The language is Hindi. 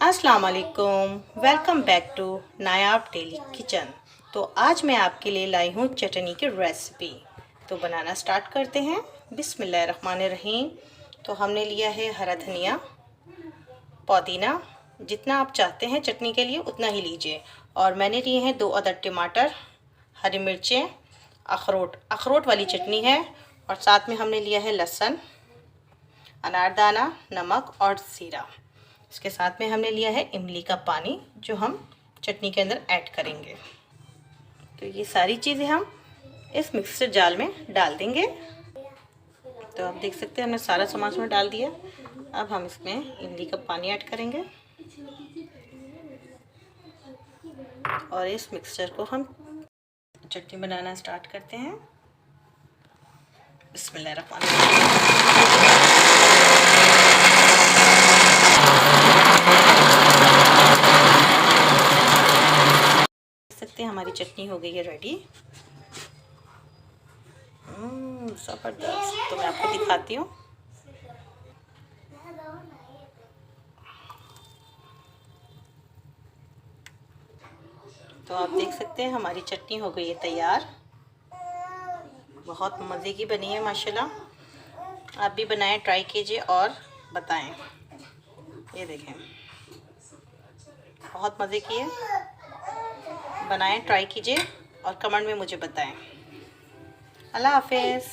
अस्सलाम वालेकुम, welcome back to Nayab daily kitchen. तो आज मैं आपके लिए लाई हूँ चटनी की रेसिपी। तो बनाना स्टार्ट करते हैं। बिस्मिल्लाहिर्रहमानिर्रहीम। तो हमने लिया है हरा धनिया, पुदीना, जितना आप चाहते हैं चटनी के लिए उतना ही लीजिए। और मैंने लिए हैं 2 अदद टमाटर, हरी मिर्चें, अखरोट वाली चटनी है। और साथ में हमने लिया है लहसुन, अनारदाना, नमक और ज़ीरा। इसके साथ में हमने लिया है इमली का पानी जो हम चटनी के अंदर ऐड करेंगे। तो ये सारी चीज़ें हम इस मिक्सर जार में डाल देंगे। तो आप देख सकते हैं हमने सारा सामान इसमें डाल दिया। अब हम इसमें इमली का पानी ऐड करेंगे और इस मिक्सचर को हम चटनी बनाना स्टार्ट करते हैं। बिस्मिल्लाहिर्रहमानिर्रहीम। सकते हैं हमारी चटनी हो गई है रेडी। ज़बरदस्त। तो मैं आपको दिखाती हूँ। तो आप देख सकते हैं हमारी चटनी हो गई है तैयार। बहुत मज़े की बनी है माशाल्लाह। आप भी बनाएं, ट्राई कीजिए और बताएं। ये देखें, बहुत मज़े की है। बनाएं, ट्राई कीजिए और कमेंट में मुझे बताएं। अल्लाह हाफ़िज़।